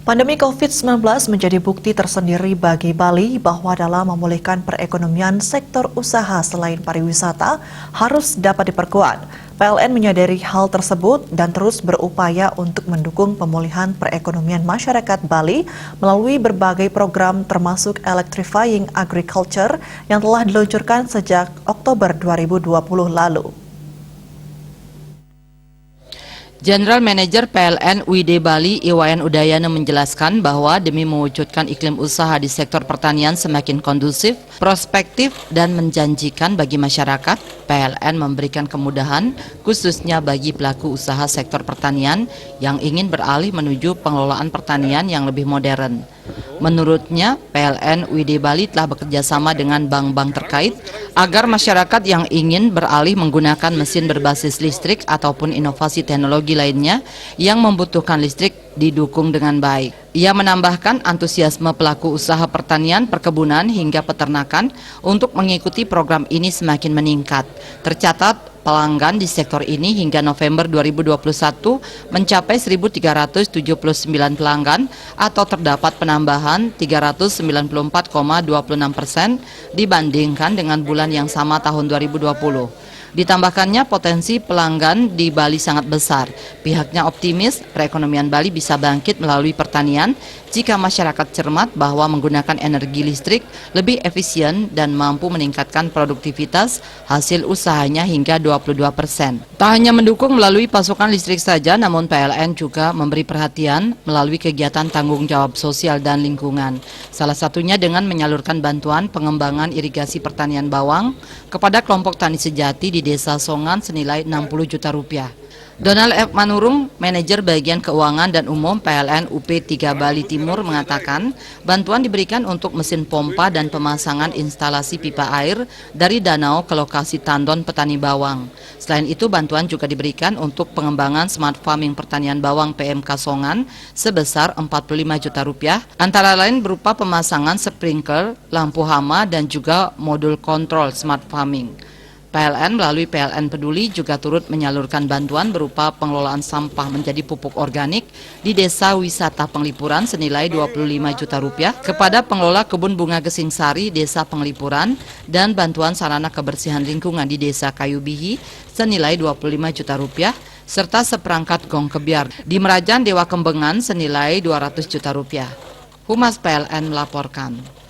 Pandemi COVID-19 menjadi bukti tersendiri bagi Bali bahwa dalam memulihkan perekonomian sektor usaha selain pariwisata harus dapat diperkuat. PLN menyadari hal tersebut dan terus berupaya untuk mendukung pemulihan perekonomian masyarakat Bali melalui berbagai program termasuk Electrifying Agriculture yang telah diluncurkan sejak Oktober 2020 lalu. General Manager PLN UID Bali Iwayan Udayana menjelaskan bahwa demi mewujudkan iklim usaha di sektor pertanian semakin kondusif, prospektif, dan menjanjikan bagi masyarakat, PLN memberikan kemudahan khususnya bagi pelaku usaha sektor pertanian yang ingin beralih menuju pengelolaan pertanian yang lebih modern. Menurutnya, PLN UID Bali telah bekerjasama dengan bank-bank terkait agar masyarakat yang ingin beralih menggunakan mesin berbasis listrik ataupun inovasi teknologi lainnya yang membutuhkan listrik didukung dengan baik. Ia menambahkan antusiasme pelaku usaha pertanian, perkebunan hingga peternakan untuk mengikuti program ini semakin meningkat. Tercatat pelanggan di sektor ini hingga November 2021 mencapai 1.379 pelanggan atau terdapat penambahan 394,26% dibandingkan dengan bulan yang sama tahun 2020. Ditambahkannya potensi pelanggan di Bali sangat besar. Pihaknya optimis perekonomian Bali bisa bangkit melalui pertanian jika masyarakat cermat bahwa menggunakan energi listrik lebih efisien dan mampu meningkatkan produktivitas hasil usahanya hingga 22%. Tak hanya mendukung melalui pasokan listrik saja, namun PLN juga memberi perhatian melalui kegiatan tanggung jawab sosial dan lingkungan. Salah satunya dengan menyalurkan bantuan pengembangan irigasi pertanian bawang kepada kelompok tani sejati di Desa Songan senilai 60 juta rupiah. Donald F. Manurung, manajer bagian keuangan dan umum PLN UP3 Bali Timur mengatakan bantuan diberikan untuk mesin pompa dan pemasangan instalasi pipa air dari danau ke lokasi tandon petani bawang. Selain itu bantuan juga diberikan untuk pengembangan smart farming pertanian bawang PMK Songan sebesar 45 juta rupiah, antara lain berupa pemasangan sprinkler, lampu hama dan juga modul kontrol smart farming. PLN melalui PLN Peduli juga turut menyalurkan bantuan berupa pengelolaan sampah menjadi pupuk organik di Desa Wisata Penglipuran senilai 25 juta rupiah kepada pengelola kebun bunga Gesing Sari Desa Penglipuran dan bantuan sarana kebersihan lingkungan di Desa Kayu Bihi senilai 25 juta rupiah serta seperangkat gong kebiar di Merajan Dewa Kembengan senilai 200 juta rupiah. Humas PLN melaporkan.